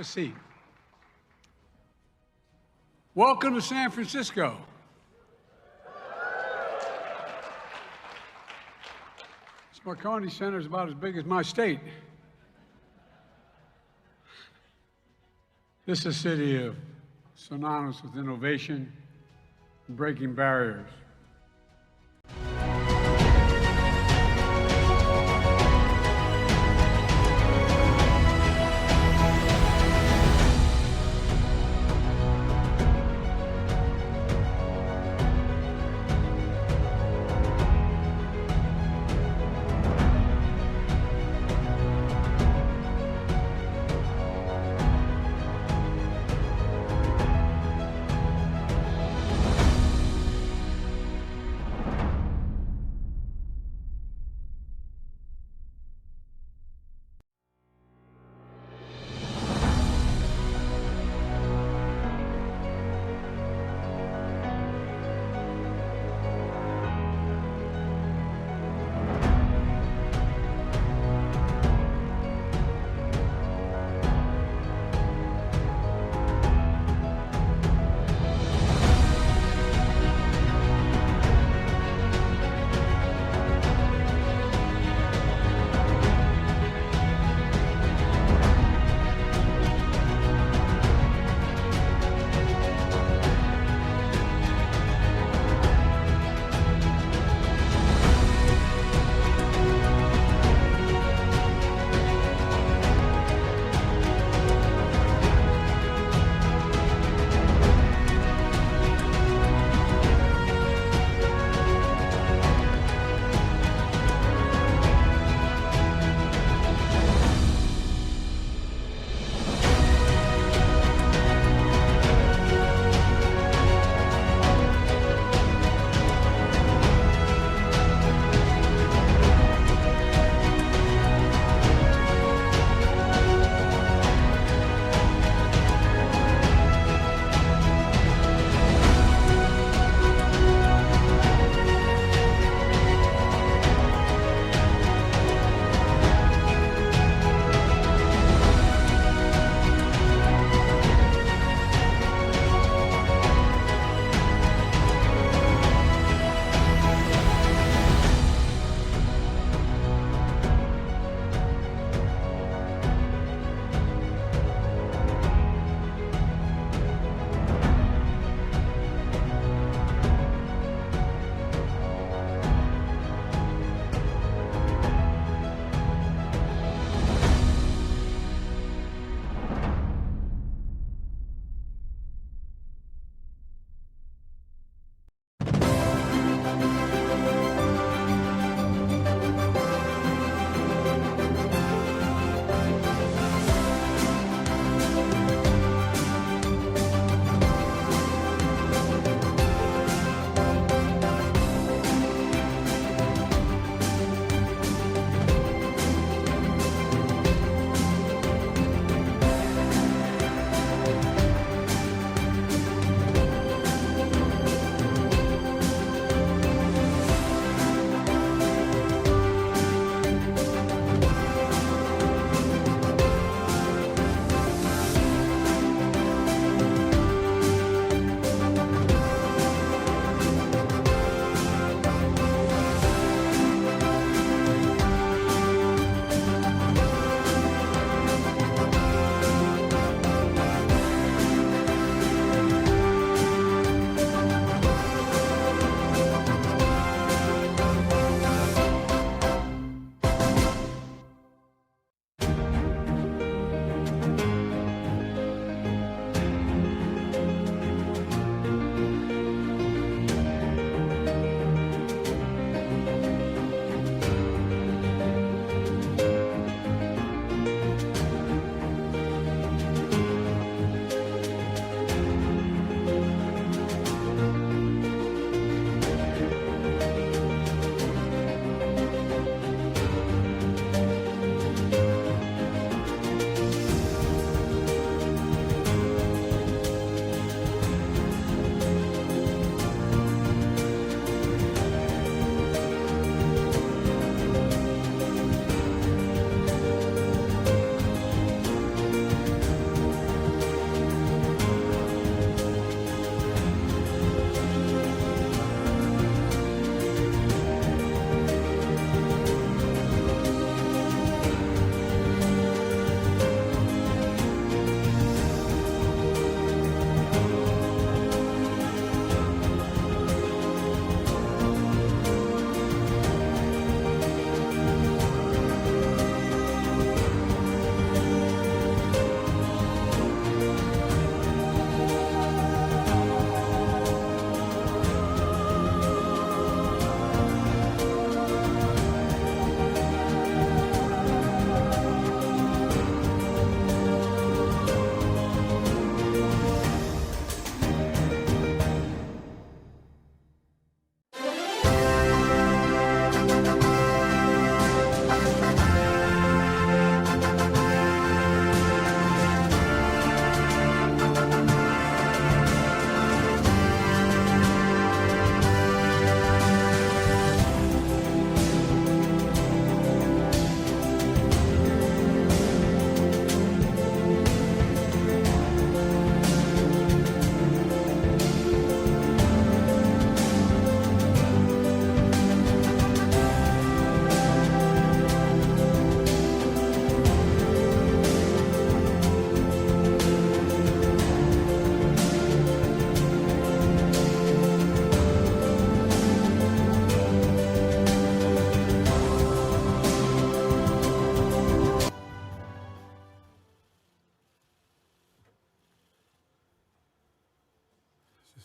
seat. Welcome to San Francisco. This Moscone Center is about as big as my state. This is a city of synonymous with innovation and breaking barriers.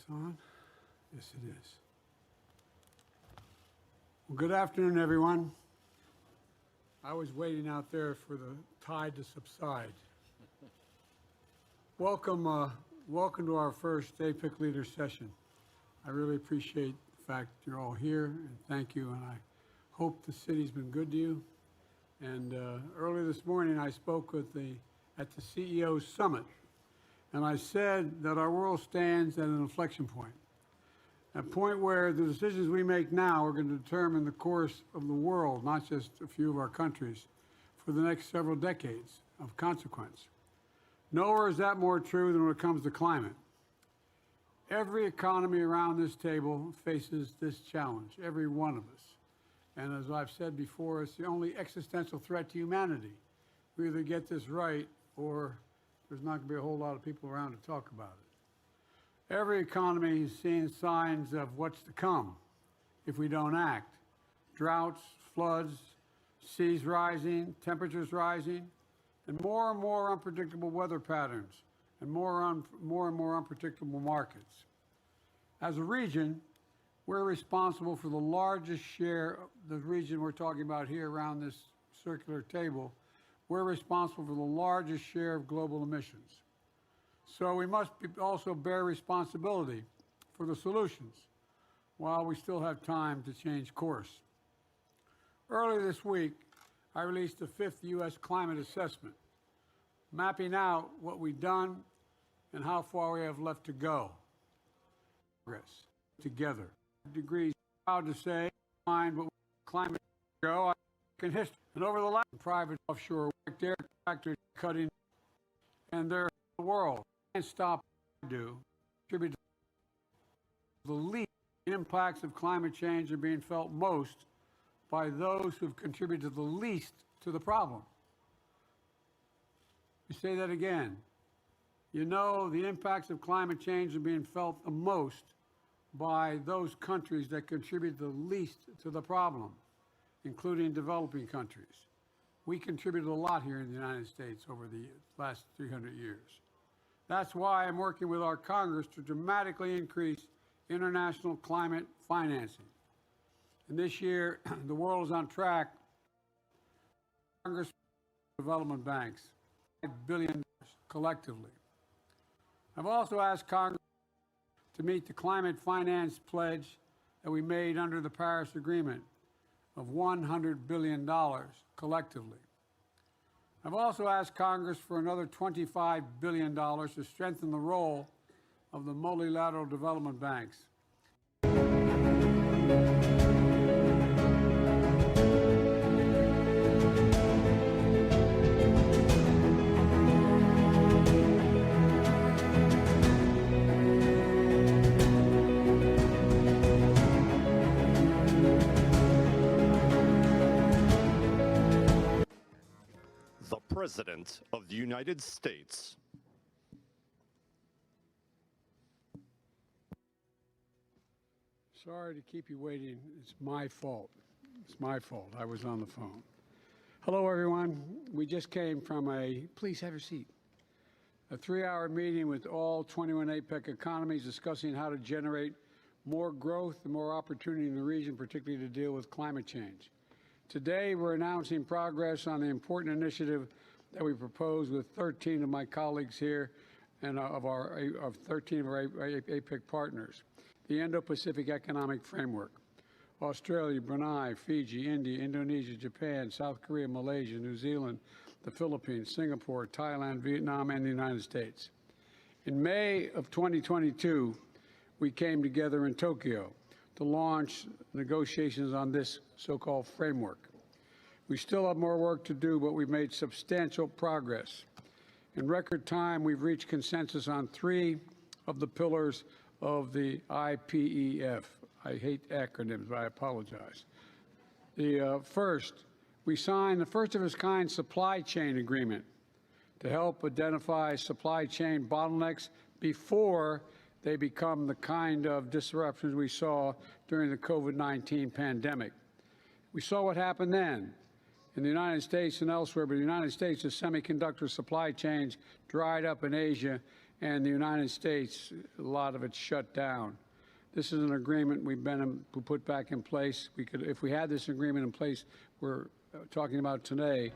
this on? Yes, it is. Well, good afternoon, everyone. I was waiting out there for the tide to subside. Welcome to our first APEC Leader Session. I really appreciate the fact you're all here, and thank you, and I hope the city's been good to you. And earlier this morning, I spoke at the CEO Summit, and I said that our world stands at an inflection point, a point where the decisions we make now are going to determine the course of the world, not just a few of our countries, for the next several decades of consequence. Nowhere is that more true than when it comes to climate. Every economy around this table faces this challenge, every one of us. And as I've said before, it's the only existential threat to humanity. We either get this right or there's not going to be a whole lot of people around to talk about it. Every economy is seeing signs of what's to come if we don't act. Droughts, floods, seas rising, temperatures rising, and more unpredictable weather patterns, and more and more unpredictable markets. As a region, we're responsible for the largest share, the region we're talking about here around this circular table, we're responsible for the largest share of global emissions. So we must also bear responsibility for the solutions while we still have time to change course. Earlier this week, I released the 5th U.S. Climate Assessment, mapping out what we've done and how far we have left to go. Progress together. Degrees, proud to say, but climate go in history. And over the last private offshore work, their factories cutting, and they're the world can't stop what they do. Contribute to the least impacts of climate change are being felt most by those who've contributed the least to the problem. You say that again. You know, the impacts of climate change are being felt the most by those countries that contribute the least to the problem, including developing countries. We contributed a lot here in the United States over the last 300 years. That's why I'm working with our Congress to dramatically increase international climate financing. And this year, the world is on track. Congress development banks, $5 billion collectively. I've also asked Congress to meet the climate finance pledge that we made under the Paris Agreement of $100 billion collectively. I've also asked Congress for another $25 billion to strengthen the role of the multilateral development banks. President of the United States. Sorry to keep you waiting. It's my fault. It's my fault. I was on the phone. Hello, everyone. We just came from please have your seat, a 3-hour meeting with all 21 APEC economies discussing how to generate more growth and more opportunity in the region, particularly to deal with climate change. Today, we're announcing progress on the important initiative that we proposed with 13 of my colleagues here and of 13 of our APEC partners. The Indo-Pacific Economic Framework, Australia, Brunei, Fiji, India, Indonesia, Japan, South Korea, Malaysia, New Zealand, the Philippines, Singapore, Thailand, Vietnam, and the United States. In May of 2022, we came together in Tokyo to launch negotiations on this so-called framework. We still have more work to do, but we've made substantial progress. In record time, we've reached consensus on 3 of the pillars of the IPEF. I hate acronyms, but I apologize. We signed the first of its kind supply chain agreement to help identify supply chain bottlenecks before they become the kind of disruptions we saw during the COVID-19 pandemic. We saw what happened then in the United States and elsewhere, but in the United States, the semiconductor supply chains dried up in Asia, and the United States, a lot of it's shut down. This is an agreement we put back in place. We could, if we had this agreement in place we're talking about today,